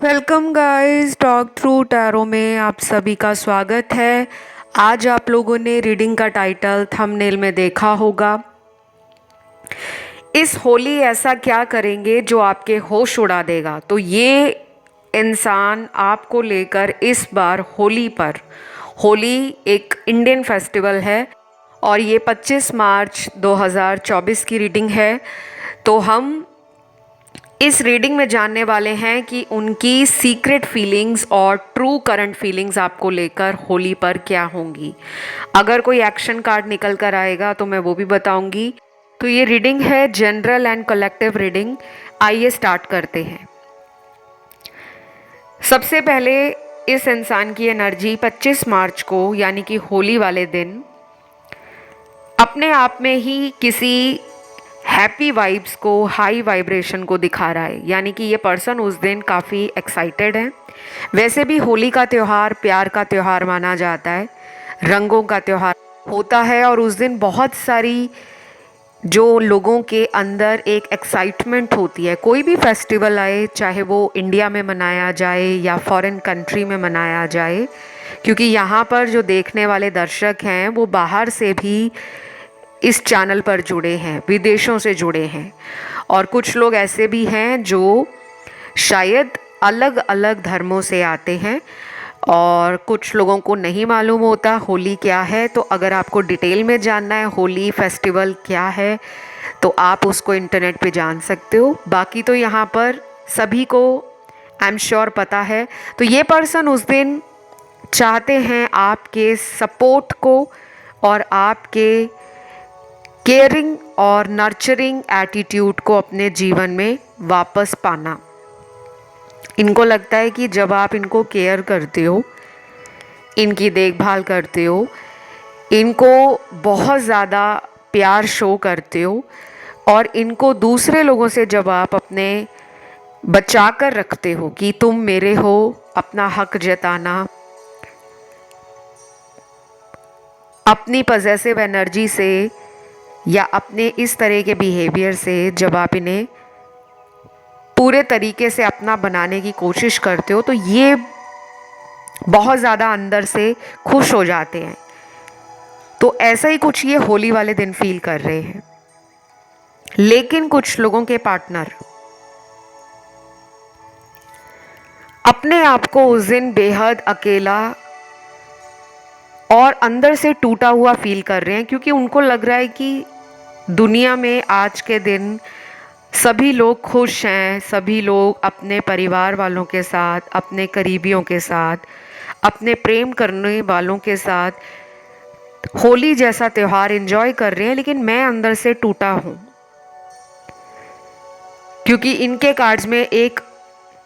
Welcome guys, talk through tarot में आप सभी का स्वागत है। आज आप लोगों ने रीडिंग का टाइटल थंबनेल में देखा होगा। इस होली ऐसा क्या करेंगे जो आपके होश उड़ा देगा। तो ये इंसान आपको लेकर इस बार होली एक इंडियन फेस्टिवल है और ये 25 मार्च 2024 की रीडिंग है। तो हम इस रीडिंग में जानने वाले हैं कि उनकी सीक्रेट फीलिंग्स और ट्रू करंट फीलिंग्स आपको लेकर होली पर क्या होंगी। अगर कोई एक्शन कार्ड निकल कर आएगा तो मैं वो भी बताऊंगी। तो ये रीडिंग है जनरल एंड कलेक्टिव रीडिंग। आइए स्टार्ट करते हैं। सबसे पहले इस इंसान की एनर्जी 25 मार्च को यानी कि होली वाले दिन अपने आप में ही किसी हैप्पी वाइब्स को, हाई वाइब्रेशन को दिखा रहा है। यानी कि ये पर्सन उस दिन काफ़ी एक्साइटेड है। वैसे भी होली का त्यौहार प्यार का त्यौहार माना जाता है, रंगों का त्यौहार होता है और उस दिन बहुत सारी जो लोगों के अंदर एक एक्साइटमेंट होती है। कोई भी फेस्टिवल आए, चाहे वो इंडिया में मनाया जाए या फॉरेन कंट्री में मनाया जाए, क्योंकि यहाँ पर जो देखने वाले दर्शक हैं वो बाहर से भी इस चैनल पर जुड़े हैं, विदेशों से जुड़े हैं और कुछ लोग ऐसे भी हैं जो शायद अलग अलग धर्मों से आते हैं और कुछ लोगों को नहीं मालूम होता होली क्या है। तो अगर आपको डिटेल में जानना है होली फेस्टिवल क्या है तो आप उसको इंटरनेट पे जान सकते हो। बाकी तो यहाँ पर सभी को आई एम श्योर पता है। तो ये पर्सन उस दिन चाहते हैं आपके सपोर्ट को और आपके केयरिंग और नर्चरिंग एटीट्यूड को अपने जीवन में वापस पाना। इनको लगता है कि जब आप इनको केयर करते हो, इनकी देखभाल करते हो, इनको बहुत ज़्यादा प्यार शो करते हो और इनको दूसरे लोगों से जब आप अपने बचा कर रखते हो कि तुम मेरे हो, अपना हक जताना, अपनी पॉजिटिव एनर्जी से या अपने इस तरह के बिहेवियर से जब आप इन्हें पूरे तरीके से अपना बनाने की कोशिश करते हो तो ये बहुत ज़्यादा अंदर से खुश हो जाते हैं। तो ऐसा ही कुछ ये होली वाले दिन फील कर रहे हैं। लेकिन कुछ लोगों के पार्टनर अपने आप को उस दिन बेहद अकेला और अंदर से टूटा हुआ फील कर रहे हैं, क्योंकि उनको लग रहा है कि दुनिया में आज के दिन सभी लोग खुश हैं, सभी लोग अपने परिवार वालों के साथ, अपने करीबियों के साथ, अपने प्रेम करने वालों के साथ होली जैसा त्यौहार एंजॉय कर रहे हैं, लेकिन मैं अंदर से टूटा हूँ। क्योंकि इनके कार्ड्स में एक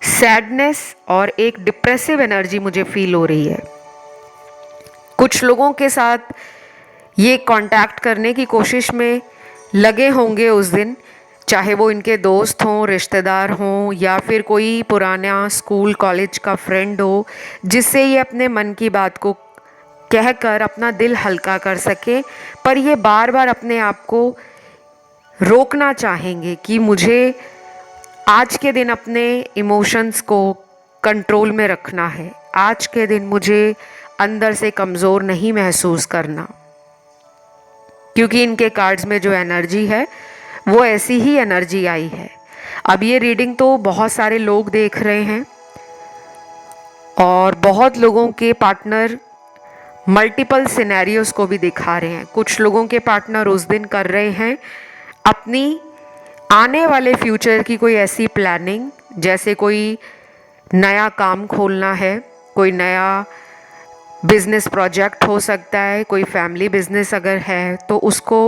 सैडनेस और एक डिप्रेसिव एनर्जी मुझे फील हो रही है। कुछ लोगों के साथ ये कांटेक्ट करने की कोशिश में लगे होंगे उस दिन, चाहे वो इनके दोस्त हों, रिश्तेदार हों या फिर कोई पुराना स्कूल कॉलेज का फ्रेंड हो जिससे ये अपने मन की बात को कहकर अपना दिल हल्का कर सके। पर ये बार बार अपने आप को रोकना चाहेंगे कि मुझे आज के दिन अपने इमोशंस को कंट्रोल में रखना है, आज के दिन मुझे अंदर से कमज़ोर नहीं महसूस करना। क्योंकि इनके कार्ड्स में जो एनर्जी है वो ऐसी ही एनर्जी आई है। अब ये रीडिंग तो बहुत सारे लोग देख रहे हैं और बहुत लोगों के पार्टनर मल्टीपल सिनेरियोस को भी दिखा रहे हैं। कुछ लोगों के पार्टनर उस दिन कर रहे हैं अपनी आने वाले फ्यूचर की कोई ऐसी प्लानिंग, जैसे कोई नया काम खोलना है, कोई नया बिजनेस प्रोजेक्ट हो सकता है, कोई फैमिली बिजनेस अगर है तो उसको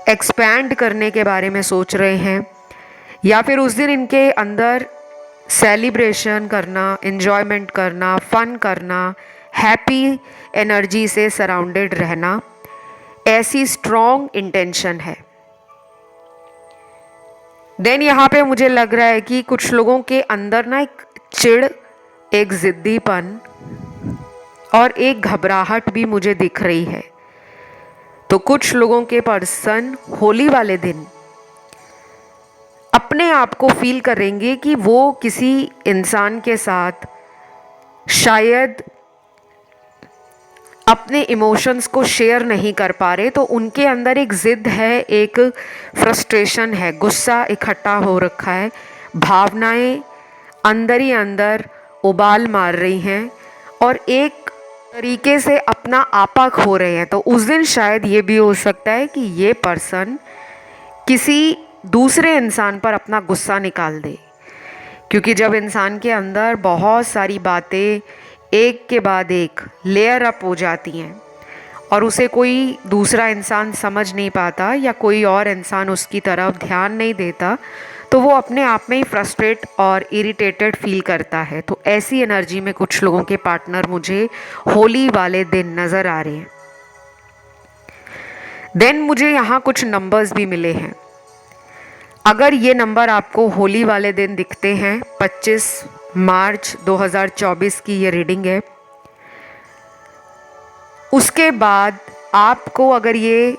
एक्सपैंड करने के बारे में सोच रहे हैं। या फिर उस दिन इनके अंदर सेलिब्रेशन करना, एंजॉयमेंट करना, फन करना, हैप्पी एनर्जी से सराउंडेड रहना, ऐसी स्ट्रॉन्ग इंटेंशन है। देन यहाँ पे मुझे लग रहा है कि कुछ लोगों के अंदर ना एक चिढ़, एक ज़िद्दीपन और एक घबराहट भी मुझे दिख रही है। तो कुछ लोगों के पर्सन होली वाले दिन अपने आप को फील करेंगे कि वो किसी इंसान के साथ शायद अपने इमोशंस को शेयर नहीं कर पा रहे, तो उनके अंदर एक ज़िद है, एक फ्रस्ट्रेशन है, गुस्सा इकट्ठा हो रखा है, भावनाएं अंदर ही अंदर उबाल मार रही हैं और एक तरीके से अपना आपा खो रहे हैं। तो उस दिन शायद ये भी हो सकता है कि ये पर्सन किसी दूसरे इंसान पर अपना गुस्सा निकाल दे, क्योंकि जब इंसान के अंदर बहुत सारी बातें एक के बाद एक लेयर अप हो जाती हैं और उसे कोई दूसरा इंसान समझ नहीं पाता या कोई और इंसान उसकी तरफ ध्यान नहीं देता, तो वो अपने आप में ही फ्रस्ट्रेट और इरिटेटेड फील करता है। तो ऐसी एनर्जी में कुछ लोगों के पार्टनर मुझे होली वाले दिन नज़र आ रहे हैं। देन मुझे यहाँ कुछ नंबर्स भी मिले हैं। अगर ये नंबर आपको होली वाले दिन दिखते हैं, 25 मार्च 2024 की ये रीडिंग है, उसके बाद आपको अगर ये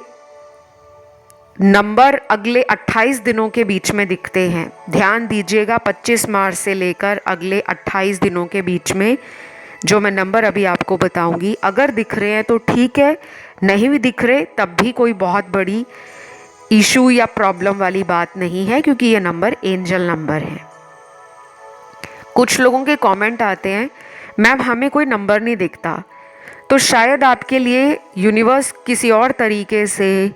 नंबर अगले 28 दिनों के बीच में दिखते हैं, ध्यान दीजिएगा 25 मार्च से लेकर अगले 28 दिनों के बीच में जो मैं नंबर अभी आपको बताऊंगी, अगर दिख रहे हैं तो ठीक है, नहीं भी दिख रहे तब भी कोई बहुत बड़ी इशू या प्रॉब्लम वाली बात नहीं है, क्योंकि ये नंबर एंजल नंबर है। कुछ लोगों के कमेंट आते हैं, मैम हमें कोई नंबर नहीं दिखता, तो शायद आपके लिए यूनिवर्स किसी और तरीके से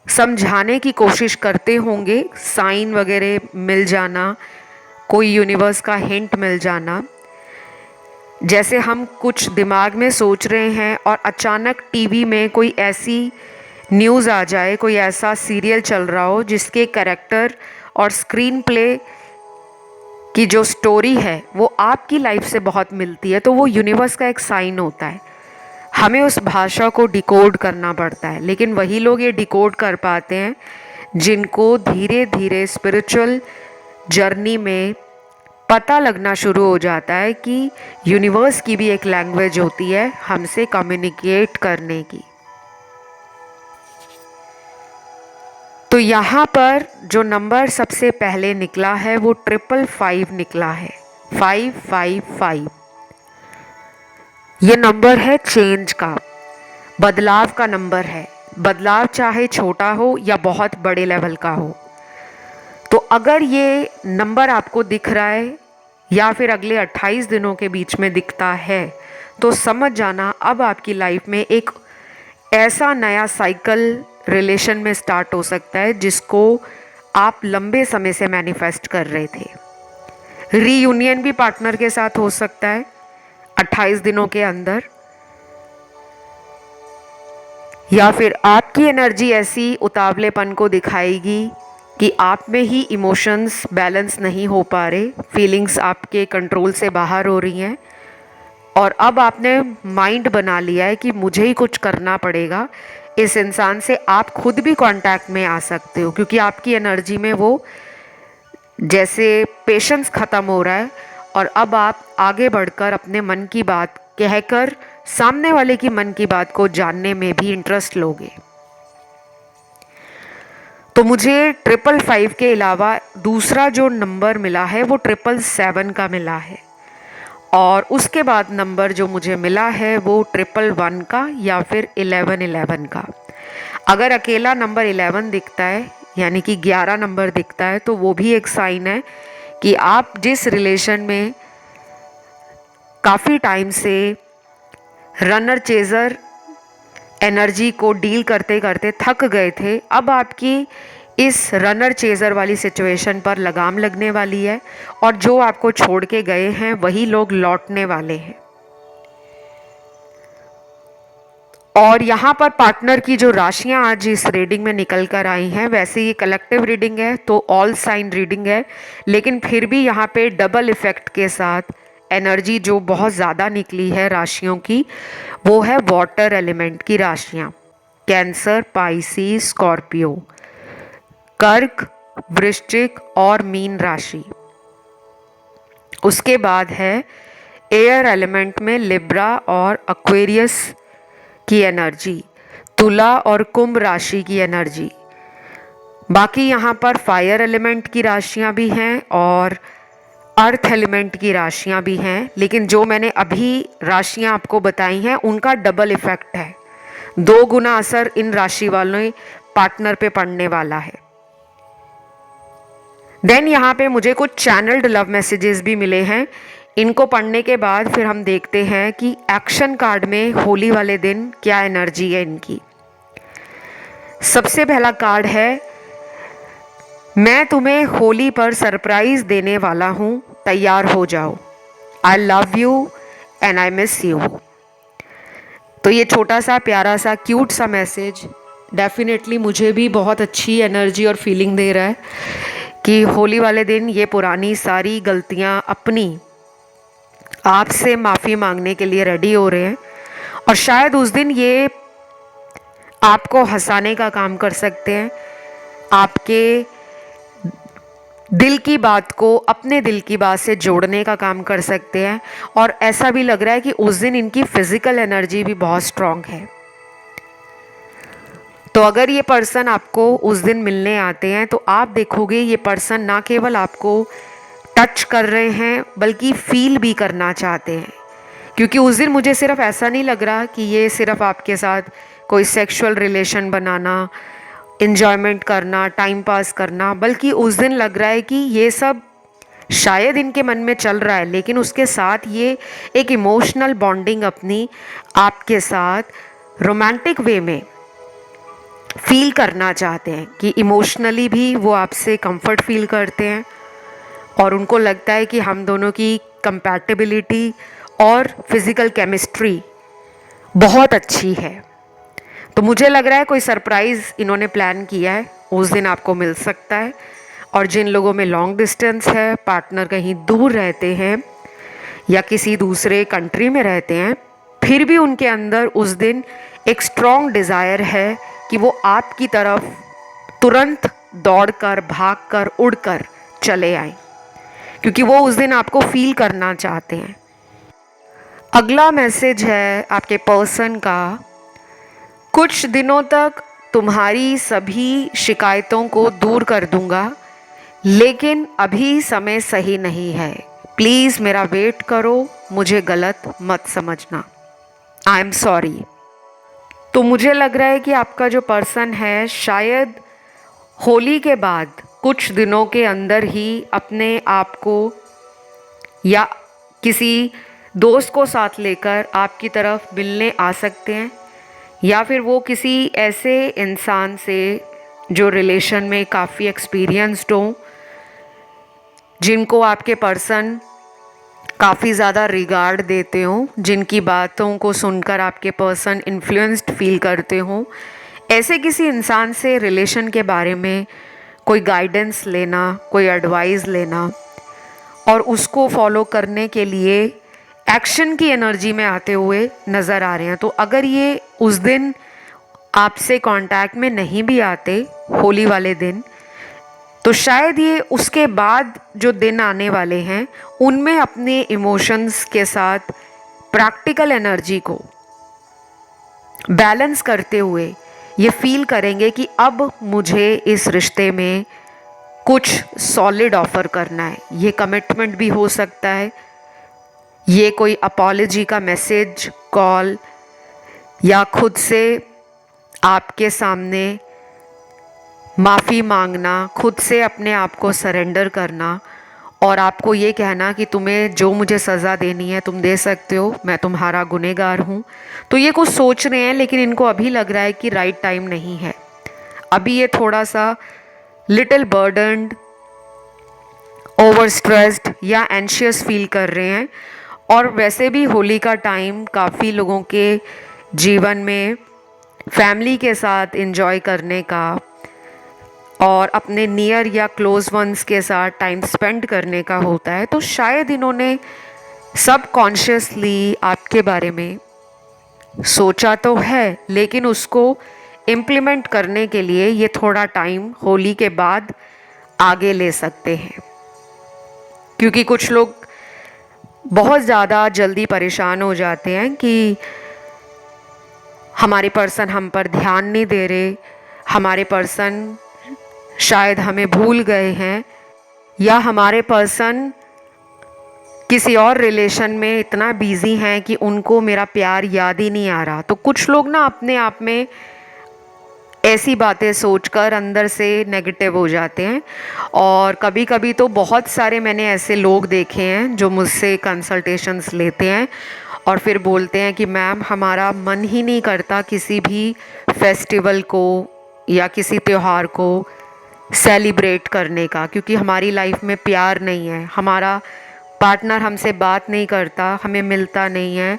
समझाने की कोशिश करते होंगे, साइन वगैरह मिल जाना, कोई यूनिवर्स का हिंट मिल जाना। जैसे हम कुछ दिमाग में सोच रहे हैं और अचानक टीवी में कोई ऐसी न्यूज़ आ जाए, कोई ऐसा सीरियल चल रहा हो जिसके कैरेक्टर और स्क्रीन प्ले की जो स्टोरी है वो आपकी लाइफ से बहुत मिलती है, तो वो यूनिवर्स का एक साइन होता है। हमें उस भाषा को डिकोड करना पड़ता है, लेकिन वही लोग ये डिकोड कर पाते हैं जिनको धीरे धीरे स्पिरिचुअल जर्नी में पता लगना शुरू हो जाता है कि यूनिवर्स की भी एक लैंग्वेज होती है हमसे कम्युनिकेट करने की। तो यहाँ पर जो नंबर सबसे पहले निकला है वो 555 निकला है, 555। ये नंबर है चेंज का, बदलाव का नंबर है। बदलाव चाहे छोटा हो या बहुत बड़े लेवल का हो। तो अगर ये नंबर आपको दिख रहा है या फिर अगले 28 दिनों के बीच में दिखता है, तो समझ जाना अब आपकी लाइफ में एक ऐसा नया साइकिल रिलेशन में स्टार्ट हो सकता है जिसको आप लंबे समय से मैनिफेस्ट कर रहे थे। रीयूनियन भी पार्टनर के साथ हो सकता है 28 दिनों के अंदर, या फिर आपकी एनर्जी ऐसी उतावलेपन को दिखाएगी कि आप में ही इमोशंस बैलेंस नहीं हो पा रहे, फीलिंग्स आपके कंट्रोल से बाहर हो रही हैं और अब आपने माइंड बना लिया है कि मुझे ही कुछ करना पड़ेगा। इस इंसान से आप खुद भी कांटेक्ट में आ सकते हो, क्योंकि आपकी एनर्जी में वो जैसे पेशेंस ख़त्म हो रहा है और अब आप आगे बढ़कर अपने मन की बात कहकर सामने वाले की मन की बात को जानने में भी इंटरेस्ट लोगे। तो मुझे 555 के अलावा दूसरा जो नंबर मिला है वो 777 का मिला है, और उसके बाद नंबर जो मुझे मिला है वो 111 का या फिर 1111 का। अगर अकेला नंबर 11 दिखता है यानी कि 11 नंबर दिखता है, तो वो भी एक साइन है कि आप जिस रिलेशन में काफ़ी टाइम से रनर चेज़र एनर्जी को डील करते करते थक गए थे, अब आपकी इस रनर चेज़र वाली सिचुएशन पर लगाम लगने वाली है और जो आपको छोड़ के गए हैं वही लोग लौटने वाले हैं। और यहाँ पर पार्टनर की जो राशियाँ आज इस रीडिंग में निकल कर आई हैं, वैसे ये कलेक्टिव रीडिंग है तो ऑल साइन रीडिंग है, लेकिन फिर भी यहाँ पे डबल इफ़ेक्ट के साथ एनर्जी जो बहुत ज़्यादा निकली है राशियों की, वो है वाटर एलिमेंट की राशियाँ, कैंसर, पाइसिस, स्कॉर्पियो, कर्क, वृश्चिक और मीन राशि। उसके बाद है एयर एलिमेंट में लिब्रा और एक्वेरियस की एनर्जी, तुला और कुंभ राशि की एनर्जी, बाकी यहाँ पर फायर एलिमेंट की राशियाँ भी हैं और अर्थ एलिमेंट की राशियाँ भी हैं, लेकिन जो मैंने अभी राशियाँ आपको बताई हैं उनका डबल इफेक्ट है, 2 गुना असर इन राशि वालों पार्टनर पे पड़ने वाला है। देन यहाँ पे मुझे कुछ चैनल्ड लव मैसेजेस भी मिले हैं। इनको पढ़ने के बाद फिर हम देखते हैं कि एक्शन कार्ड में होली वाले दिन क्या एनर्जी है इनकी। सबसे पहला कार्ड है, मैं तुम्हें होली पर सरप्राइज देने वाला हूँ, तैयार हो जाओ। I love you and I miss you. तो ये छोटा सा प्यारा सा क्यूट सा मैसेज डेफिनेटली मुझे भी बहुत अच्छी एनर्जी और फीलिंग दे रहा है कि होली वाले दिन ये पुरानी सारी गलतियाँ अपनी आपसे माफ़ी मांगने के लिए रेडी हो रहे हैं, और शायद उस दिन ये आपको हंसाने का काम कर सकते हैं, आपके दिल की बात को अपने दिल की बात से जोड़ने का काम कर सकते हैं। और ऐसा भी लग रहा है कि उस दिन इनकी फिजिकल एनर्जी भी बहुत स्ट्रांग है। तो अगर ये पर्सन आपको उस दिन मिलने आते हैं तो आप देखोगे ये पर्सन ना केवल आपको टच कर रहे हैं बल्कि फील भी करना चाहते हैं, क्योंकि उस दिन मुझे सिर्फ ऐसा नहीं लग रहा कि ये सिर्फ आपके साथ कोई सेक्सुअल रिलेशन बनाना, इन्जॉयमेंट करना, टाइम पास करना, बल्कि उस दिन लग रहा है कि ये सब शायद इनके मन में चल रहा है, लेकिन उसके साथ ये एक इमोशनल बॉन्डिंग अपनी आपके साथ रोमांटिक वे में फील करना चाहते हैं, कि इमोशनली भी वो आपसे कंफर्ट फील करते हैं और उनको लगता है कि हम दोनों की कंपैटिबिलिटी और फिज़िकल केमिस्ट्री बहुत अच्छी है। तो मुझे लग रहा है कोई सरप्राइज़ इन्होंने प्लान किया है, उस दिन आपको मिल सकता है। और जिन लोगों में लॉन्ग डिस्टेंस है, पार्टनर कहीं दूर रहते हैं या किसी दूसरे कंट्री में रहते हैं, फिर भी उनके अंदर उस दिन एक स्ट्रॉन्ग डिज़ायर है कि वो आपकी तरफ तुरंत दौड़कर, भागकर, उड़कर चले आए, क्योंकि वो उस दिन आपको फील करना चाहते हैं। अगला मैसेज है आपके पर्सन का, कुछ दिनों तक तुम्हारी सभी शिकायतों को दूर कर दूंगा, लेकिन अभी समय सही नहीं है, प्लीज़ मेरा वेट करो, मुझे गलत मत समझना, आई एम सॉरी। तो मुझे लग रहा है कि आपका जो पर्सन है शायद होली के बाद कुछ दिनों के अंदर ही अपने आप को या किसी दोस्त को साथ लेकर आपकी तरफ मिलने आ सकते हैं, या फिर वो किसी ऐसे इंसान से जो रिलेशन में काफ़ी एक्सपीरियंस्ड हो, जिनको आपके पर्सन काफ़ी ज़्यादा रिगार्ड देते हों, जिनकी बातों को सुनकर आपके पर्सन इन्फ्लुएंस्ड फील करते हों, ऐसे किसी इंसान से रिलेशन के बारे में कोई गाइडेंस लेना, कोई एडवाइस लेना और उसको फॉलो करने के लिए एक्शन की एनर्जी में आते हुए नज़र आ रहे हैं। तो अगर ये उस दिन आपसे कांटेक्ट में नहीं भी आते होली वाले दिन, तो शायद ये उसके बाद जो दिन आने वाले हैं उनमें अपने इमोशंस के साथ प्रैक्टिकल एनर्जी को बैलेंस करते हुए ये फील करेंगे कि अब मुझे इस रिश्ते में कुछ सॉलिड ऑफर करना है। ये कमिटमेंट भी हो सकता है, ये कोई अपॉलॉजी का मैसेज, कॉल, या खुद से आपके सामने माफ़ी मांगना, खुद से अपने आप को सरेंडर करना और आपको ये कहना कि तुम्हें जो मुझे सज़ा देनी है तुम दे सकते हो, मैं तुम्हारा गुनहगार हूँ। तो ये कुछ सोच रहे हैं, लेकिन इनको अभी लग रहा है कि राइट टाइम नहीं है। अभी ये थोड़ा सा लिटिल बर्डन्ड, ओवर स्ट्रेस्ड या एंशियस फील कर रहे हैं। और वैसे भी होली का टाइम काफ़ी लोगों के जीवन में फैमिली के साथ एंजॉय करने का और अपने नियर या क्लोज वंस के साथ टाइम स्पेंड करने का होता है। तो शायद इन्होंने सबकॉन्शियसली आपके बारे में सोचा तो है, लेकिन उसको इम्प्लीमेंट करने के लिए ये थोड़ा टाइम होली के बाद आगे ले सकते हैं, क्योंकि कुछ लोग बहुत ज़्यादा जल्दी परेशान हो जाते हैं कि हमारे पर्सन हम पर ध्यान नहीं दे रहे, हमारे पर्सन शायद हमें भूल गए हैं, या हमारे पर्सन किसी और रिलेशन में इतना बिजी हैं कि उनको मेरा प्यार याद ही नहीं आ रहा। तो कुछ लोग ना अपने आप में ऐसी बातें सोचकर अंदर से नेगेटिव हो जाते हैं। और कभी कभी तो बहुत सारे मैंने ऐसे लोग देखे हैं जो मुझसे कंसल्टेशंस लेते हैं और फिर बोलते हैं कि मैम हमारा मन ही नहीं करता किसी भी फेस्टिवल को या किसी त्यौहार को सेलिब्रेट करने का, क्योंकि हमारी लाइफ में प्यार नहीं है, हमारा पार्टनर हमसे बात नहीं करता, हमें मिलता नहीं है,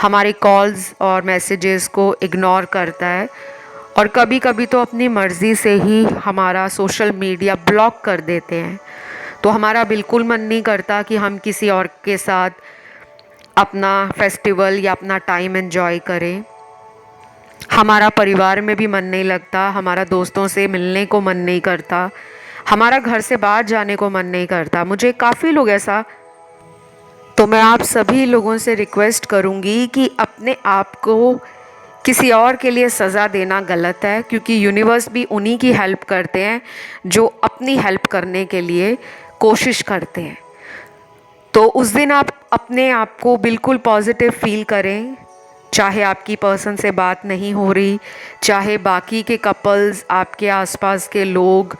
हमारे कॉल्स और मैसेजेस को इग्नोर करता है, और कभी कभी तो अपनी मर्ज़ी से ही हमारा सोशल मीडिया ब्लॉक कर देते हैं। तो हमारा बिल्कुल मन नहीं करता कि हम किसी और के साथ अपना फेस्टिवल या अपना टाइम एंजॉय करें। हमारा परिवार में भी मन नहीं लगता, हमारा दोस्तों से मिलने को मन नहीं करता, हमारा घर से बाहर जाने को मन नहीं करता। मुझे काफ़ी लोग ऐसा, तो मैं आप सभी लोगों से रिक्वेस्ट करूँगी कि अपने आप को किसी और के लिए सज़ा देना गलत है, क्योंकि यूनिवर्स भी उन्हीं की हेल्प करते हैं जो अपनी हेल्प करने के लिए कोशिश करते हैं। तो उस दिन आप अपने आप को बिल्कुल पॉजिटिव फील करें, चाहे आपकी पर्सन से बात नहीं हो रही, चाहे बाकी के कपल्स, आपके आसपास के लोग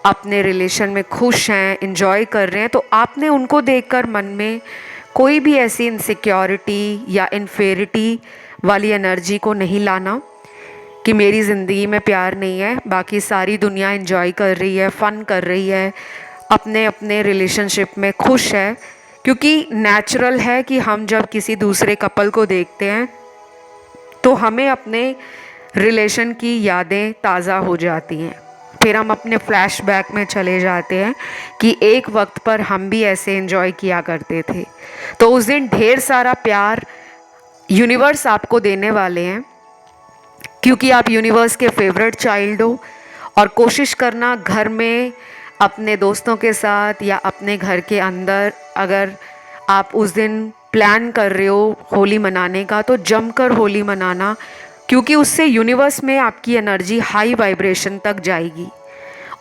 अपने रिलेशन में खुश हैं, एंजॉय कर रहे हैं, तो आपने उनको देखकर मन में कोई भी ऐसी इनसिक्योरिटी या इन्फेरिटी वाली एनर्जी को नहीं लाना कि मेरी ज़िंदगी में प्यार नहीं है, बाकी सारी दुनिया एंजॉय कर रही है, फ़न कर रही है, अपने अपने रिलेशनशिप में खुश है। क्योंकि नेचुरल है कि हम जब किसी दूसरे कपल को देखते हैं तो हमें अपने रिलेशन की यादें ताज़ा हो जाती हैं, फिर हम अपने फ्लैशबैक में चले जाते हैं कि एक वक्त पर हम भी ऐसे एंजॉय किया करते थे। तो उस दिन ढेर सारा प्यार यूनिवर्स आपको देने वाले हैं, क्योंकि आप यूनिवर्स के फेवरेट चाइल्ड हो। और कोशिश करना घर में अपने दोस्तों के साथ या अपने घर के अंदर, अगर आप उस दिन प्लान कर रहे हो होली मनाने का, तो जमकर होली मनाना, क्योंकि उससे यूनिवर्स में आपकी एनर्जी हाई वाइब्रेशन तक जाएगी।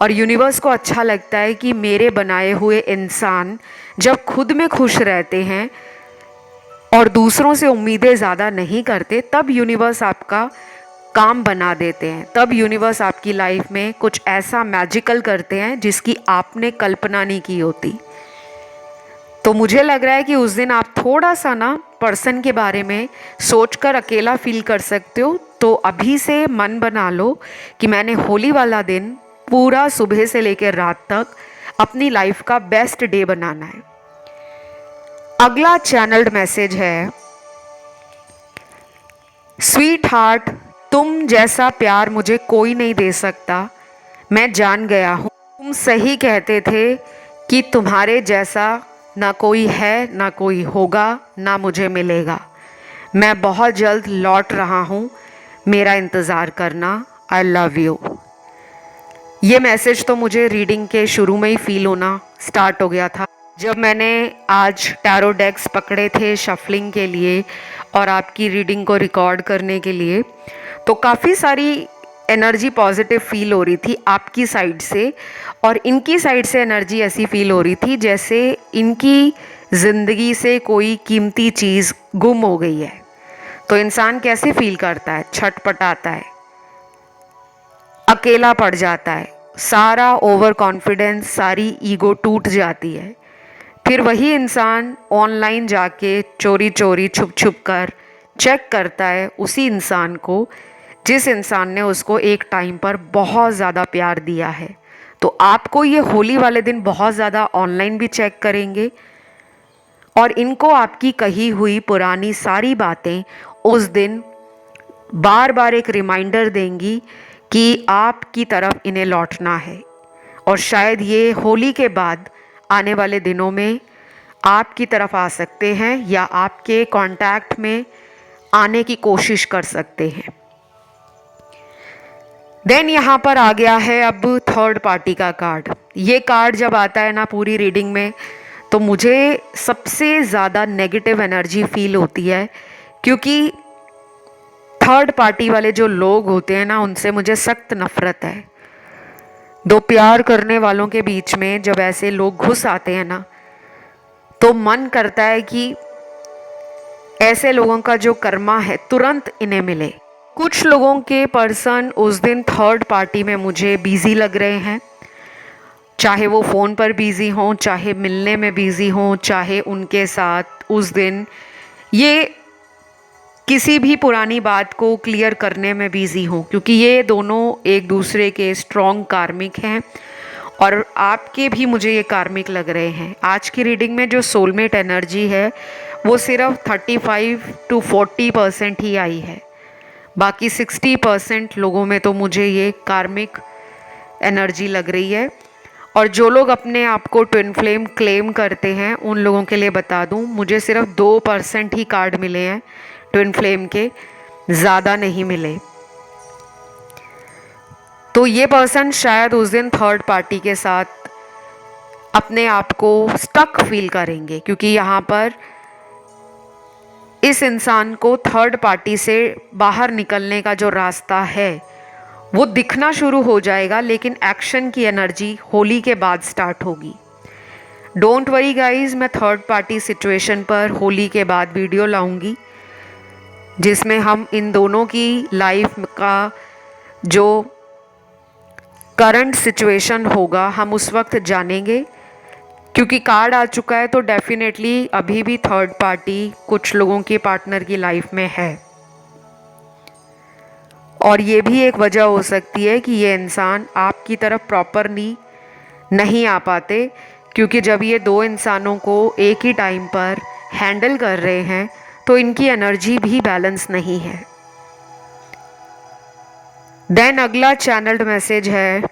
और यूनिवर्स को अच्छा लगता है कि मेरे बनाए हुए इंसान जब खुद में खुश रहते हैं और दूसरों से उम्मीदें ज़्यादा नहीं करते, तब यूनिवर्स आपका काम बना देते हैं, तब यूनिवर्स आपकी लाइफ में कुछ ऐसा मैजिकल करते हैं जिसकी आपने कल्पना नहीं की होती। तो मुझे लग रहा है कि उस दिन आप थोड़ा सा ना पर्सन के बारे में सोचकर अकेला फील कर सकते हो। तो अभी से मन बना लो कि मैंने होली वाला दिन पूरा सुबह से लेकर रात तक अपनी लाइफ का बेस्ट डे बनाना है। अगला चैनल्ड मैसेज है, स्वीट हार्ट, तुम जैसा प्यार मुझे कोई नहीं दे सकता। मैं जान गया हूँ, तुम सही कहते थे कि तुम्हारे जैसा ना कोई है, ना कोई होगा, ना मुझे मिलेगा। मैं बहुत जल्द लौट रहा हूँ, मेरा इंतज़ार करना। I love you. ये मैसेज तो मुझे रीडिंग के शुरू में ही फील होना स्टार्ट हो गया था, जब मैंने आज टैरो डेक्स पकड़े थे शफलिंग के लिए और आपकी रीडिंग को रिकॉर्ड करने के लिए। तो काफ़ी सारी एनर्जी पॉजिटिव फील हो रही थी आपकी साइड से, और इनकी साइड से एनर्जी ऐसी फील हो रही थी जैसे इनकी ज़िंदगी से कोई कीमती चीज़ गुम हो गई है। तो इंसान कैसे फील करता है? छटपटाता है, अकेला पड़ जाता है, सारा ओवर कॉन्फिडेंस, सारी ईगो टूट जाती है। फिर वही इंसान ऑनलाइन जाके चोरी चोरी छुप छुप कर चेक करता है उसी इंसान को जिस इंसान ने उसको एक टाइम पर बहुत ज़्यादा प्यार दिया है। तो आपको ये होली वाले दिन बहुत ज़्यादा ऑनलाइन भी चेक करेंगे, और इनको आपकी कही हुई पुरानी सारी बातें उस दिन बार बार एक रिमाइंडर देंगी कि आपकी तरफ इन्हें लौटना है। और शायद ये होली के बाद आने वाले दिनों में आपकी तरफ आ सकते हैं या आपके कांटेक्ट में आने की कोशिश कर सकते हैं। देन यहाँ पर आ गया है अब थर्ड पार्टी का कार्ड। ये कार्ड जब आता है ना पूरी रीडिंग में, तो मुझे सबसे ज़्यादा नेगेटिव एनर्जी फील होती है, क्योंकि थर्ड पार्टी वाले जो लोग होते हैं ना, उनसे मुझे सख्त नफ़रत है। दो प्यार करने वालों के बीच में जब ऐसे लोग घुस आते हैं ना, तो मन करता है कि ऐसे लोगों का जो कर्मा है तुरंत इन्हें मिले। कुछ लोगों के पर्सन उस दिन थर्ड पार्टी में मुझे बिजी लग रहे हैं, चाहे वो फ़ोन पर बिजी हों, चाहे मिलने में बिजी हों, चाहे उनके साथ उस दिन ये किसी भी पुरानी बात को क्लियर करने में बिजी हों, क्योंकि ये दोनों एक दूसरे के स्ट्रॉन्ग कार्मिक हैं और आपके भी मुझे ये कार्मिक लग रहे हैं। आज की रीडिंग में जो सोलमेट एनर्जी है वो सिर्फ 35 to 40% ही आई है, बाकी 60% लोगों में तो मुझे ये कार्मिक एनर्जी लग रही है। और जो लोग अपने आप को ट्विन फ्लेम क्लेम करते हैं उन लोगों के लिए बता दूं, मुझे सिर्फ 2% ही कार्ड मिले हैं ट्विन फ्लेम के, ज़्यादा नहीं मिले। तो ये पर्सन शायद उस दिन थर्ड पार्टी के साथ अपने आप को स्टक फील करेंगे, क्योंकि यहाँ पर इस इंसान को थर्ड पार्टी से बाहर निकलने का जो रास्ता है वो दिखना शुरू हो जाएगा, लेकिन एक्शन की एनर्जी होली के बाद स्टार्ट होगी। डोंट वरी गाइज, मैं थर्ड पार्टी सिचुएशन पर होली के बाद वीडियो लाऊंगी जिसमें हम इन दोनों की लाइफ का जो करंट सिचुएशन होगा हम उस वक्त जानेंगे। क्योंकि कार्ड आ चुका है तो डेफिनेटली अभी भी थर्ड पार्टी कुछ लोगों के पार्टनर की लाइफ में है, और ये भी एक वजह हो सकती है कि ये इंसान आपकी तरफ प्रॉपरली नहीं आ पाते, क्योंकि जब ये दो इंसानों को एक ही टाइम पर हैंडल कर रहे हैं तो इनकी एनर्जी भी बैलेंस नहीं है। देन अगला चैनल्ड मैसेज है,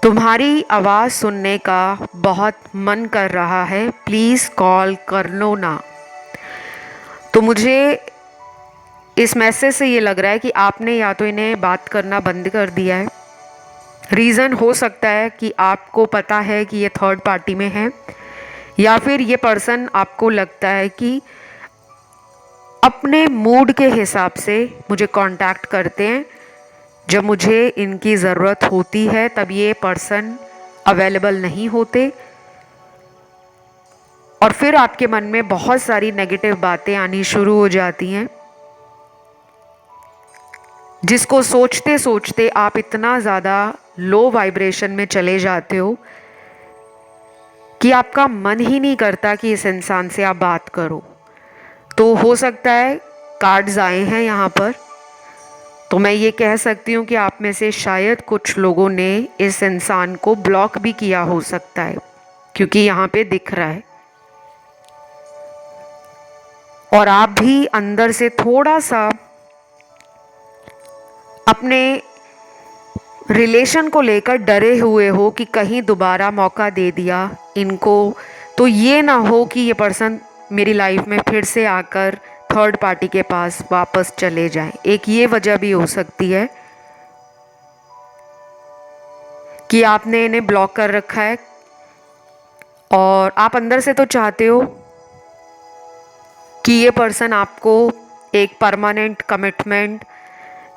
तुम्हारी आवाज़ सुनने का बहुत मन कर रहा है, प्लीज़ कॉल कर लो ना। तो मुझे इस मैसेज से ये लग रहा है कि आपने या तो इन्हें बात करना बंद कर दिया है। रीज़न हो सकता है कि आपको पता है कि ये थर्ड पार्टी में है, या फिर ये पर्सन आपको लगता है कि अपने मूड के हिसाब से मुझे कांटेक्ट करते हैं, जब मुझे इनकी ज़रूरत होती है तब ये पर्सन अवेलेबल नहीं होते, और फिर आपके मन में बहुत सारी नेगेटिव बातें आनी शुरू हो जाती हैं, जिसको सोचते सोचते आप इतना ज़्यादा लो वाइब्रेशन में चले जाते हो कि आपका मन ही नहीं करता कि इस इंसान से आप बात करो। तो हो सकता है कार्ड्स आए हैं यहाँ पर, तो मैं ये कह सकती हूँ कि आप में से शायद कुछ लोगों ने इस इंसान को ब्लॉक भी किया हो सकता है, क्योंकि यहाँ पे दिख रहा है। और आप भी अंदर से थोड़ा सा अपने रिलेशन को लेकर डरे हुए हो कि कहीं दोबारा मौका दे दिया इनको तो ये ना हो कि ये पर्सन मेरी लाइफ में फिर से आकर थर्ड पार्टी के पास वापस चले जाएं। एक ये वजह भी हो सकती है कि आपने इन्हें ब्लॉक कर रखा है, और आप अंदर से तो चाहते हो कि ये पर्सन आपको एक परमानेंट कमिटमेंट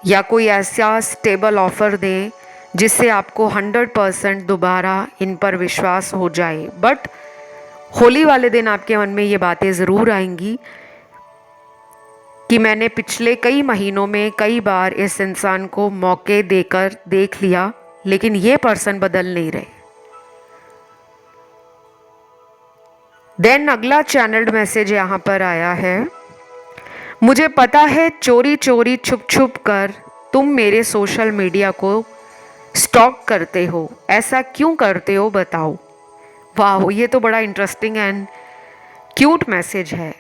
या कोई ऐसा स्टेबल ऑफ़र दें जिससे आपको 100% दोबारा इन पर विश्वास हो जाए। बट होली वाले दिन आपके मन में ये बातें ज़रूर आएंगी कि मैंने पिछले कई महीनों में कई बार इस इंसान को मौके देकर देख लिया, लेकिन ये पर्सन बदल नहीं रहे। देन अगला चैनल्ड मैसेज यहाँ पर आया है, मुझे पता है चोरी चोरी छुप छुप कर तुम मेरे सोशल मीडिया को स्टॉक करते हो, ऐसा क्यों करते हो बताओ। वाह, ये तो बड़ा इंटरेस्टिंग एंड क्यूट मैसेज है।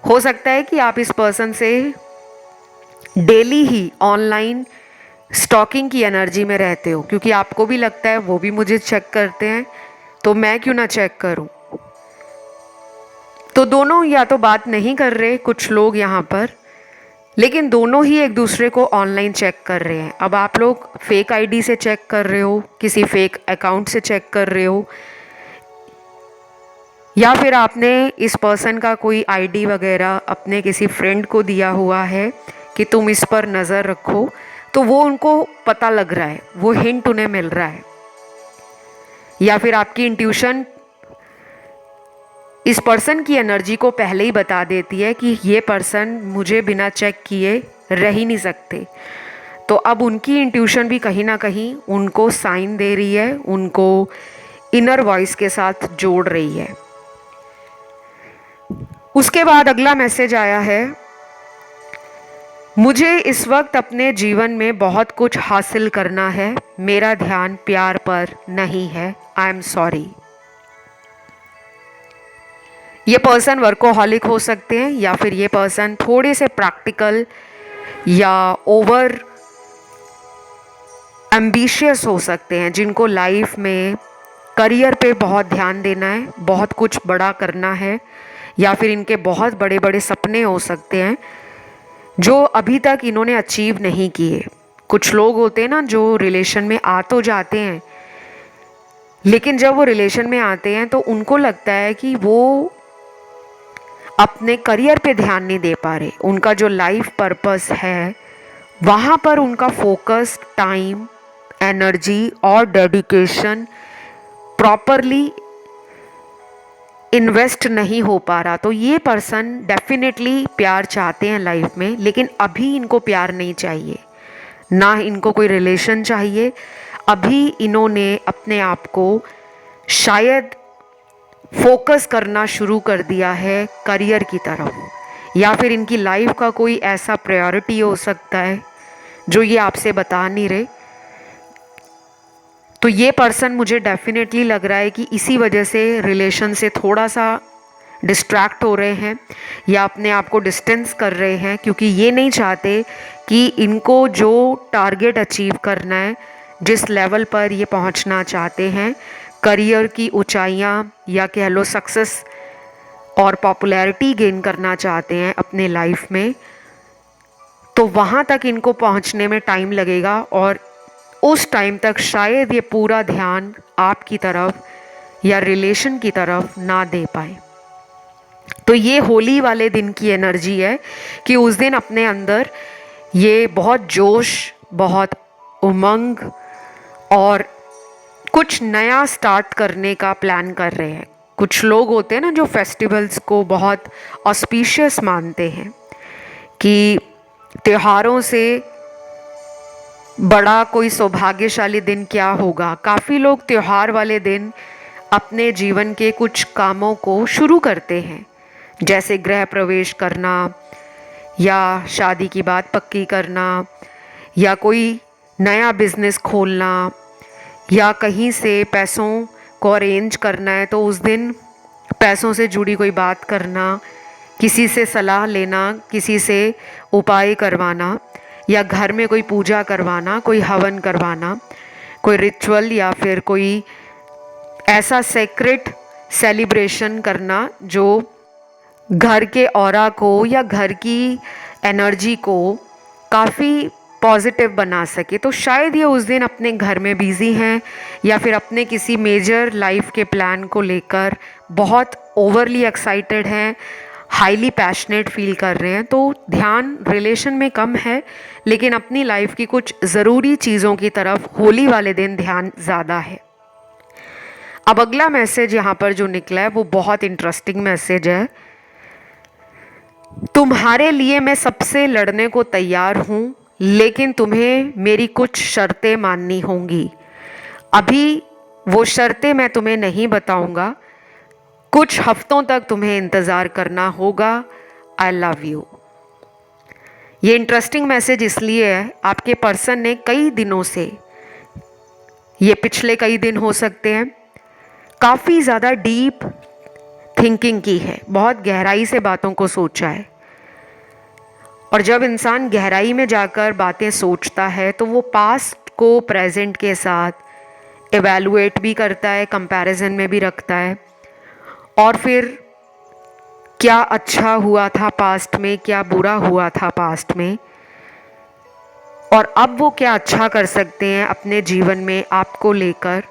हो सकता है कि आप इस पर्सन से डेली ही ऑनलाइन स्टॉकिंग की एनर्जी में रहते हो, क्योंकि आपको भी लगता है वो भी मुझे चेक करते हैं तो मैं क्यों ना चेक करूं। तो दोनों या तो बात नहीं कर रहे कुछ लोग यहाँ पर, लेकिन दोनों ही एक दूसरे को ऑनलाइन चेक कर रहे हैं। अब आप लोग फेक आईडी से चेक कर रहे हो, किसी फेक अकाउंट से चेक कर रहे हो, या फिर आपने इस पर्सन का कोई आईडी वगैरह अपने किसी फ्रेंड को दिया हुआ है कि तुम इस पर नज़र रखो तो वो उनको पता लग रहा है, वो हिंट उन्हें मिल रहा है, या फिर आपकी इंट्यूशन इस पर्सन की एनर्जी को पहले ही बता देती है कि ये पर्सन मुझे बिना चेक किए रह ही नहीं सकते। तो अब उनकी इंट्यूशन भी कहीं ना कहीं उनको साइन दे रही है, उनको इनर वॉइस के साथ जोड़ रही है। उसके बाद अगला मैसेज आया है, मुझे इस वक्त अपने जीवन में बहुत कुछ हासिल करना है, मेरा ध्यान प्यार पर नहीं है, आई एम सॉरी। ये पर्सन वर्कोहॉलिक हो सकते हैं, या फिर ये पर्सन थोड़े से प्रैक्टिकल या ओवर एम्बिशियस हो सकते हैं, जिनको लाइफ में करियर पे बहुत ध्यान देना है, बहुत कुछ बड़ा करना है, या फिर इनके बहुत बड़े बड़े सपने हो सकते हैं जो अभी तक इन्होंने अचीव नहीं किए। कुछ लोग होते हैं ना जो रिलेशन में आ तो जाते हैं, लेकिन जब वो रिलेशन में आते हैं तो उनको लगता है कि वो अपने करियर पे ध्यान नहीं दे पा रहे। उनका जो लाइफ पर्पस है वहाँ पर उनका फोकस, टाइम, एनर्जी और डेडिकेशन प्रॉपरली इन्वेस्ट नहीं हो पा रहा। तो ये पर्सन डेफिनेटली प्यार चाहते हैं लाइफ में, लेकिन अभी इनको प्यार नहीं चाहिए, ना इनको कोई रिलेशन चाहिए। अभी इन्होंने अपने आप को शायद फोकस करना शुरू कर दिया है करियर की तरफ, या फिर इनकी लाइफ का कोई ऐसा प्रायोरिटी हो सकता है जो ये आपसे बता नहीं रहे। तो ये पर्सन मुझे डेफिनेटली लग रहा है कि इसी वजह से रिलेशन से थोड़ा सा डिस्ट्रैक्ट हो रहे हैं या अपने आप को डिस्टेंस कर रहे हैं, क्योंकि ये नहीं चाहते कि इनको जो टारगेट अचीव करना है, जिस लेवल पर ये पहुंचना चाहते हैं, करियर की ऊंचाइयां या कह लो सक्सेस और पॉपुलैरिटी गेन करना चाहते हैं अपने लाइफ में, तो वहाँ तक इनको पहुँचने में टाइम लगेगा और उस टाइम तक शायद ये पूरा ध्यान आपकी तरफ या रिलेशन की तरफ ना दे पाए। तो ये होली वाले दिन की एनर्जी है कि उस दिन अपने अंदर ये बहुत जोश, बहुत उमंग और कुछ नया स्टार्ट करने का प्लान कर रहे हैं। कुछ लोग होते हैं ना जो फेस्टिवल्स को बहुत ऑस्पिशियस मानते हैं कि त्योहारों से बड़ा कोई सौभाग्यशाली दिन क्या होगा। काफ़ी लोग त्योहार वाले दिन अपने जीवन के कुछ कामों को शुरू करते हैं, जैसे गृह प्रवेश करना या शादी की बात पक्की करना या कोई नया बिजनेस खोलना या कहीं से पैसों को अरेंज करना है तो उस दिन पैसों से जुड़ी कोई बात करना, किसी से सलाह लेना, किसी से उपाय करवाना या घर में कोई पूजा करवाना, कोई हवन करवाना, कोई रिचुअल या फिर कोई ऐसा सेक्रेट सेलिब्रेशन करना जो घर के ऑरा को या घर की एनर्जी को काफ़ी पॉजिटिव बना सके। तो शायद ये उस दिन अपने घर में बिज़ी हैं या फिर अपने किसी मेजर लाइफ के प्लान को लेकर बहुत ओवरली एक्साइटेड हैं, हाईली पैशनेट फील कर रहे हैं। तो ध्यान रिलेशन में कम है, लेकिन अपनी लाइफ की कुछ ज़रूरी चीज़ों की तरफ होली वाले दिन ध्यान ज़्यादा है। अब अगला मैसेज यहाँ पर जो निकला है वो बहुत इंटरेस्टिंग मैसेज है। तुम्हारे लिए मैं सबसे लड़ने को तैयार हूँ, लेकिन तुम्हें मेरी कुछ शर्तें माननी होंगी। अभी वो शर्तें मैं तुम्हें नहीं बताऊँगा, कुछ हफ्तों तक तुम्हें इंतज़ार करना होगा। I love you. ये इंटरेस्टिंग मैसेज इसलिए है, आपके पर्सन ने कई दिनों से, ये पिछले कई दिन हो सकते हैं, काफ़ी ज़्यादा डीप थिंकिंग की है, बहुत गहराई से बातों को सोचा है। और जब इंसान गहराई में जाकर बातें सोचता है तो वो पास्ट को प्रेजेंट के साथ एवेलुएट भी करता है, कंपैरिजन में भी रखता है, और फिर क्या अच्छा हुआ था पास्ट में, क्या बुरा हुआ था पास्ट में, और अब वो क्या अच्छा कर सकते हैं अपने जीवन में आपको लेकर,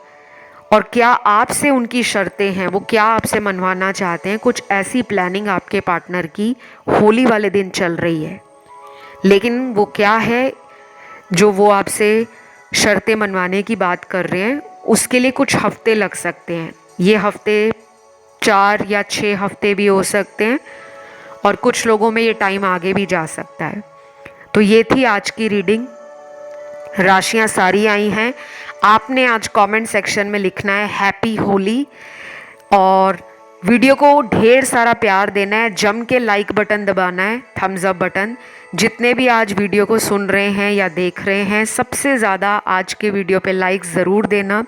और क्या आपसे उनकी शर्तें हैं, वो क्या आपसे मनवाना चाहते हैं। कुछ ऐसी प्लानिंग आपके पार्टनर की होली वाले दिन चल रही है, लेकिन वो क्या है जो वो आपसे शर्तें मनवाने की बात कर रहे हैं, उसके लिए कुछ हफ्ते लग सकते हैं। ये हफ्ते 4 या 6 हफ्ते भी हो सकते हैं और कुछ लोगों में ये टाइम आगे भी जा सकता है। तो ये थी आज की रीडिंग। राशियां सारी आई हैं। आपने आज कमेंट सेक्शन में लिखना है हैप्पी होली और वीडियो को ढेर सारा प्यार देना है, जम के लाइक बटन दबाना है, थम्स अप बटन। जितने भी आज वीडियो को सुन रहे हैं या देख रहे हैं, सबसे ज़्यादा आज के वीडियो पे लाइक ज़रूर देना,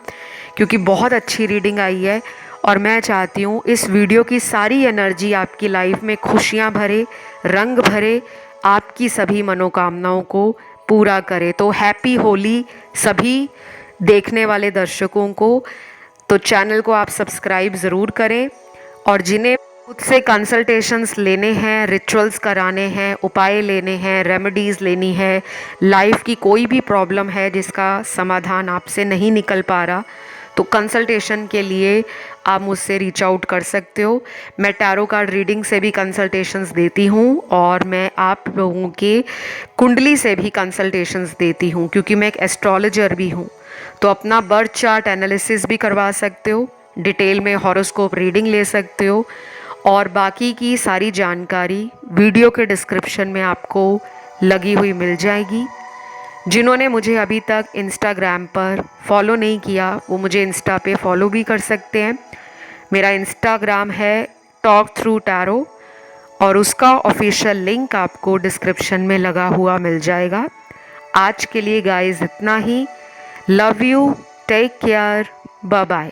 क्योंकि बहुत अच्छी रीडिंग आई है और मैं चाहती हूँ इस वीडियो की सारी एनर्जी आपकी लाइफ में खुशियाँ भरे, रंग भरे, आपकी सभी मनोकामनाओं को पूरा करे। तो हैप्पी होली सभी देखने वाले दर्शकों को। तो चैनल को आप सब्सक्राइब ज़रूर करें और जिन्हें खुद से कंसल्टेशंस लेने हैं, रिचुअल्स कराने हैं, उपाय लेने हैं, रेमेडीज़ लेनी है, लाइफ की कोई भी प्रॉब्लम है जिसका समाधान आपसे नहीं निकल पा रहा, तो कंसल्टेशन के लिए आप मुझसे रीच आउट कर सकते हो। मैं टैरो कार्ड रीडिंग से भी कंसल्टेशंस देती हूँ और मैं आप लोगों के कुंडली से भी कंसल्टेशंस देती हूँ, क्योंकि मैं एक एस्ट्रोलॉजर भी हूँ। तो अपना बर्थ चार्ट एनालिसिस भी करवा सकते हो, डिटेल में हॉरोस्कोप रीडिंग ले सकते हो और बाकी की सारी जानकारी वीडियो के डिस्क्रिप्शन में आपको लगी हुई मिल जाएगी। जिन्होंने मुझे अभी तक इंस्टाग्राम पर फॉलो नहीं किया, वो मुझे इंस्टा पे फॉलो भी कर सकते हैं। मेरा इंस्टाग्राम है टॉक थ्रू टैरो और उसका ऑफिशियल लिंक आपको डिस्क्रिप्शन में लगा हुआ मिल जाएगा। आज के लिए गाइस इतना ही। Love you, take care, bye bye.